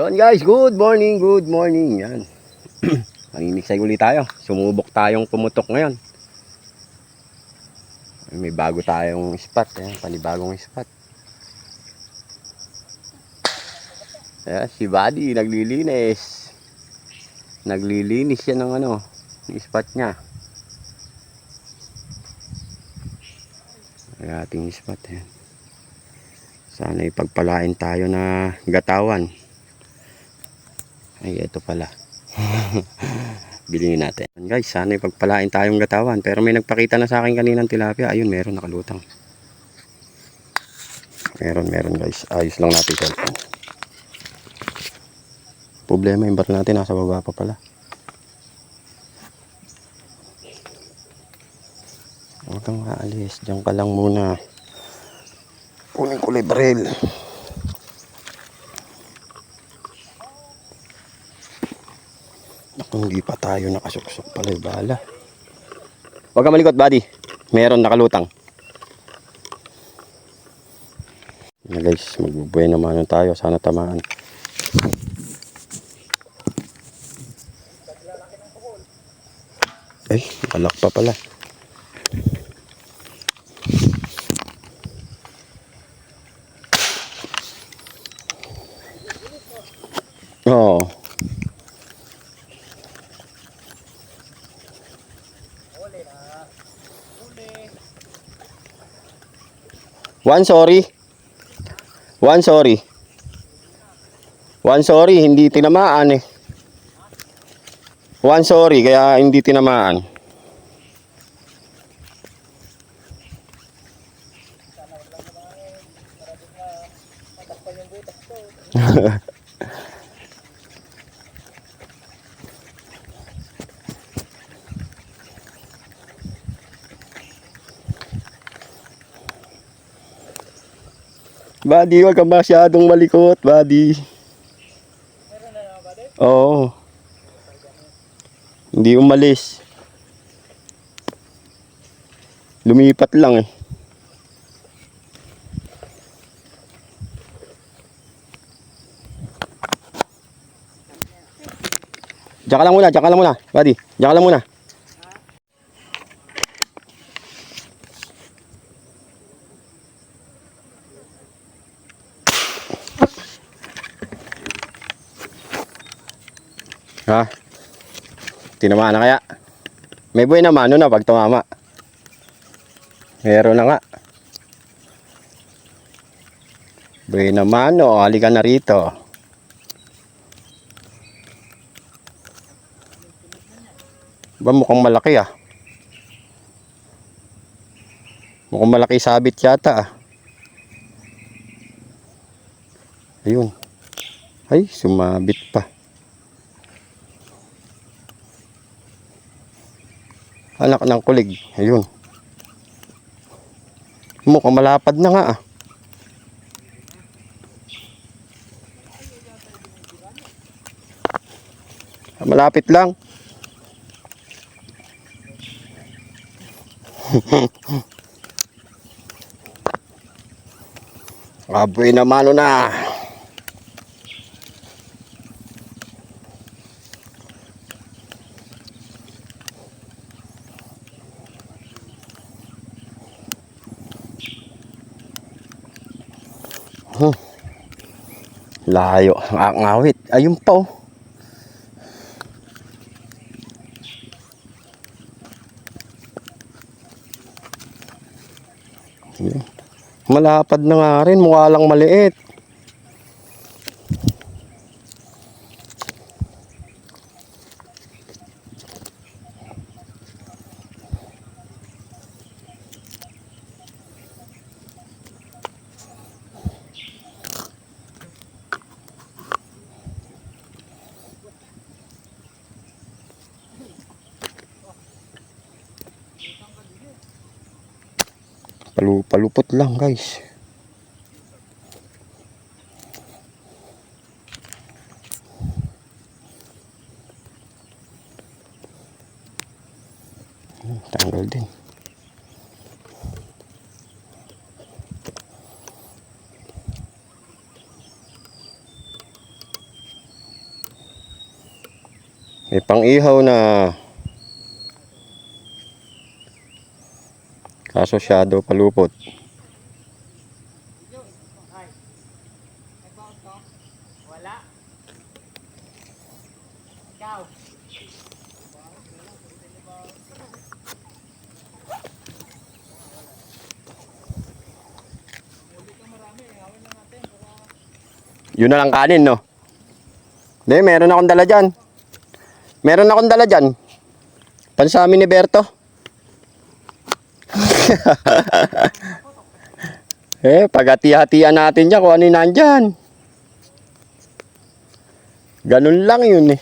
Yon guys, good morning, good morning. Yan. Maniniksay ulit tayo. Sumubok tayong pumutok ngayon. May bago tayong spot. Ayan, panibagong spot. Ayan, si Buddy naglilinis. Naglilinis siya ng ng spot niya. Ang ating spot. Ayan. Sana ipagpalain tayo na gatawan. Ay, ito pala. Bilhin natin. Guys, sana ipagpalain tayong gatawan. Pero may nagpakita na sa akin kaninang tilapia. Ayun, meron nakalutang. Meron guys. Ayos lang natin cellphone. Problema yung bar natin. Nasa baba pa pala. Huwag kang aalis. Diyan ka lang muna. Kunin ko librel. Kung hindi pa tayo nakasuksok pala yung bala. Huwag ka malikot, Buddy. Meron nakalutang. Na guys, magbubuhay naman tayo. Sana tamaan. Ay, alak pa pala. Oo. One sorry. One sorry, hindi tinamaan eh. One sorry, kaya hindi tinamaan. Buddy, wag ka masyadong malikot, Buddy. Oo. Hindi umalis. Lumipat lang eh. Diyan ka lang muna, Buddy. Diyan ka lang muna. Ha? Tinamaan na kaya? May buhay naman na pag tumama. Meron na nga. Buhay naman o, halika na rito. Ba mukhang malaki ah. Mukhang malaki sabit yata ah. Ayun. Ay, sumabit pa. Anak ng kulig. Ayun. Mukhang malapad na nga ah. Malapit lang. Aboy naman na. Layo ang awit. Ayun pa oh. Malapad na nga rin. Mukha lang maliit. Palupot lang guys. Tanggal din. May pang-ihaw na. Kaso shadow palupot. Wala. Ikaw. Yun na lang kanin, no? Hindi, meron akong dala dyan. Meron akong dala dyan. Pansami ni Berto. Paghati-hatian natin dyan kung ano yung nandyan. Ganun lang yun eh.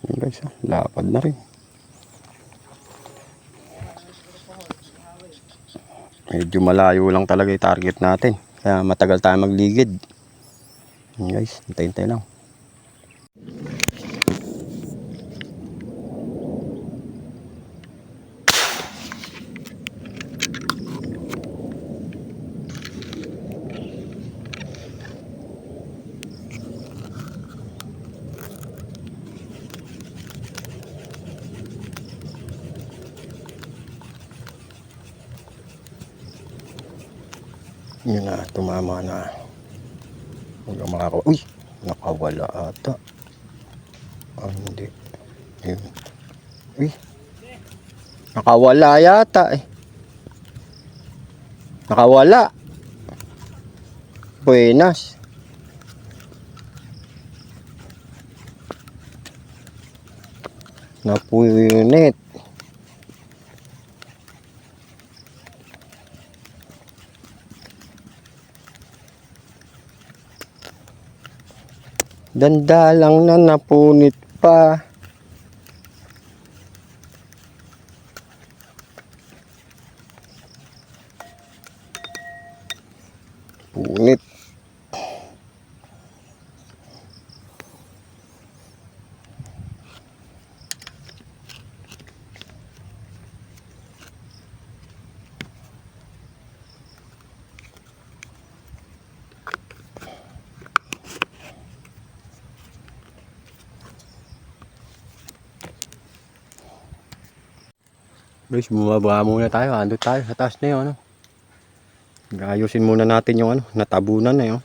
Yun guys, lapad na rin. Medyo malayo lang talaga yung target natin. Kaya matagal tayo magligid. Yun guys, hintay-hintay lang. Yun na, tumama na. Huwag kang makakawa. Uy! Nakawala ata. Ah, hindi. Ayun. Uy! Nakawala yata eh. Nakawala. Buenas. Napunit. Danda lang na napunit pa. Punit. Guys, bumaba muna tayo. Ando tayo sa taas na yun. Ano? Ayusin muna natin yung ano, natabunan na yun.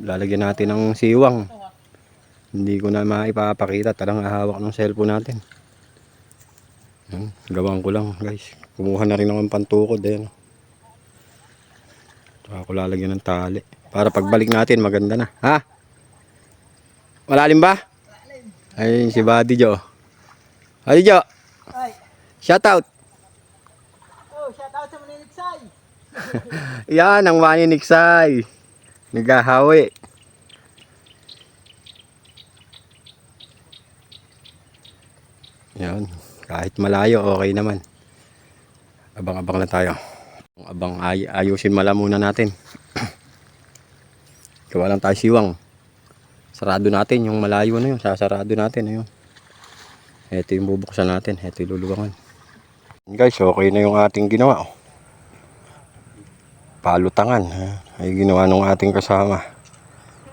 Lalagyan natin ng siwang. Hindi ko na maipapakita. Tarang hawak ng cellphone natin. Gawang ko lang guys. Kumuha na rin ako ng pantukod. Ayan. Saka ko lalagyan ng tali. Para pagbalik natin maganda na. Ha? Malalim ba? Ayun si Buddy Jo. Buddy Jo. Ay. Shout out. Oh, shout out sa Maniniksay. Yan ang Maniniksay. Nagahawi. Yan. Kahit malayo, okay naman. Abang-abang na tayo. Abang ayusin mala muna natin. Gawa lang tayo siwang. Sarado natin yung malayo na yun. Sasarado natin. Ayun. Ito yung bubuksan natin. Ito yung luluwangan. Guys, okay na yung ating ginawa. Palutangan. Ay ginawa ng ating kasama.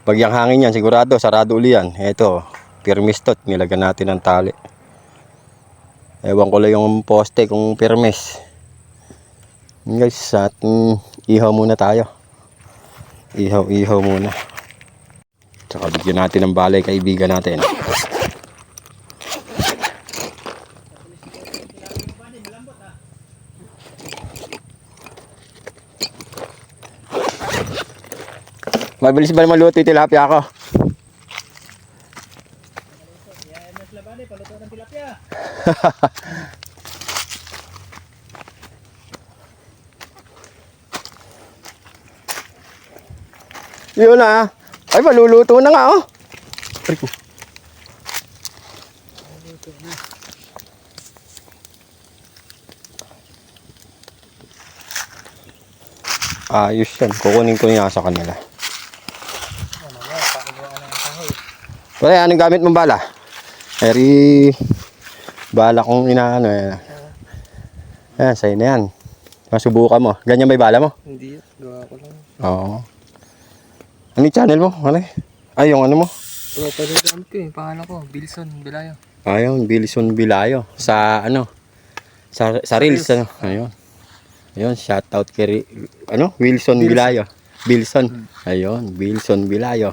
Pag yung hangin yan, sigurado, sarado uli yan. Ito, pirmistot. Nilagyan natin ng tali. Ewan ko lang yung poste kung pirmis. Guys, ihaw muna tayo. Ihaw muna. Tsaka bigyan natin ng balay kaibigan natin. Mabilis ba maluto yung tilapia ko? Yan, mas laban eh, paluto ng tilapia. Yun na. Ay, maluluto na nga oh. Paluto na. Ayos yan. Kukunin ko niya sa kanila. Wala, anong gamit mong bala? Eri, bala kong inaano eh. Ayan, sa'yo na yan. Masubukan mo. Ganyan ba yung bala mo? Hindi, gawa ko lang. Oo. Ano yung channel mo? Ano eh? Ay, yung ano mo? Tropa na gamit ko eh. Pangalan ko, Bilson Bilayo. Ayun, Bilson Bilayo. Sa ano? Sa Reels. Ano? Ayun. Ayun, shoutout kay ano? Wilson Bilayo. Bilson. Ayun, Bilson Bilayo.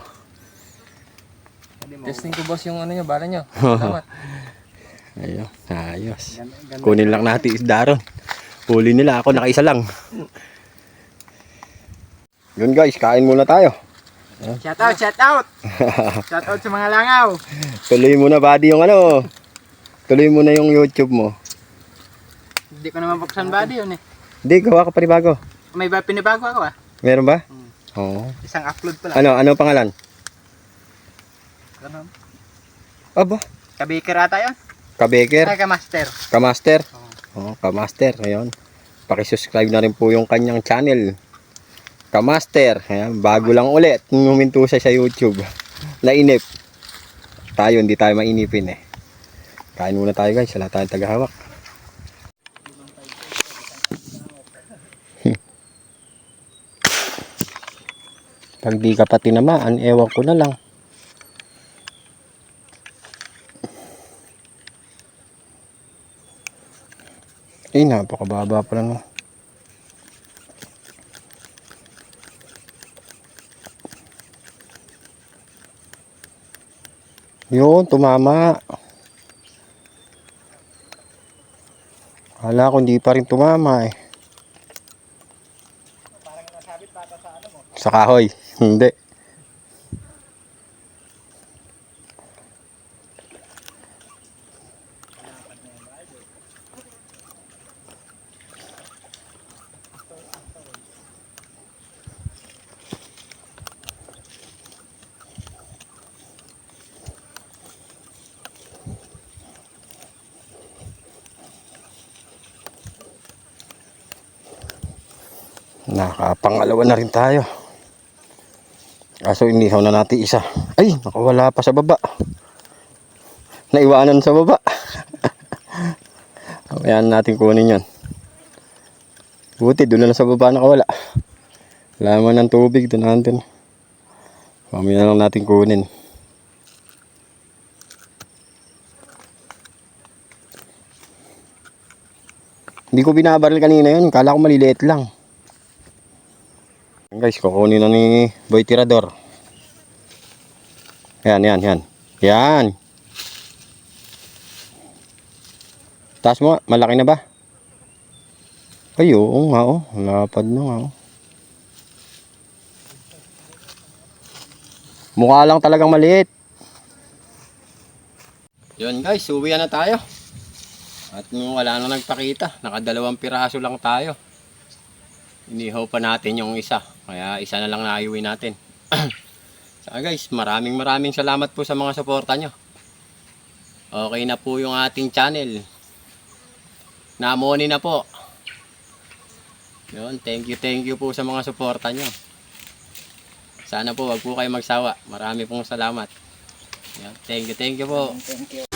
Testing ko boss yung ano nyo, bala nyo. Salamat. Ayun, ayos. Kunin lang natin isda ron. Huli nila, ako nakaisa lang. Yun guys, kain muna tayo. Shout out, shout out. Shout out sa mga langaw. Tuloy mo na buddy yung ano. Tuloy mo na yung YouTube mo. Hindi ko naman buksan body yun eh. Hindi, gawa ka panibago. May ba pinibago ako ah? Meron ba? Oo. Isang upload pa lang. Ano pangalan? Ganun. Aba, Kabaker ata yun? Kabeker, Ay, ka-master. Kamaster. Oo, Kamaster. Ayun. Paki-subscribe na rin po yung kanyang channel. Kamaster. Ayan, bago lang ulit. Huminto siya sa YouTube. Nainip. Tayo, hindi tayo mainipin eh. Kain muna tayo guys. Wala tayong tagahawak. Pag di ka pa tinamaan, ewan ko na lang. Eh, napakababa pa lang. Yun, tumama. Hala ko hindi pa rin tumama eh. Sa kahoy. Hindi. Nakapangalawa na rin tayo. Kaso inihaw na natin isa. Ay, nakawala pa sa baba. Naiwanan sa baba. Ayan natin kunin yan. Buti, doon na sa baba nakawala. Laman ng tubig, doon natin. Mamaya na lang natin kunin. Hindi ko binabaril kanina yun. Kala ko maliliit lang. Guys, kukunin na ni Boy Tirador. Yan. Yan. Taas mo, malaki na ba? Ay, oo nga, oh. Lapad na nga, oh. Mukha lang talagang maliit. Yun guys, uwi na tayo. At wala na nagpakita. Nakadalawang piraso lang tayo. Inihaw pa natin yung isa. Kaya isa na lang naiuwi natin. Saka guys, maraming salamat po sa mga suporta nyo. Okay na po yung ating channel. Namoni na po. Yun, thank you po sa mga suporta nyo. Sana po wag po kayo magsawa. Marami pong salamat. Yan, thank you po. Thank you.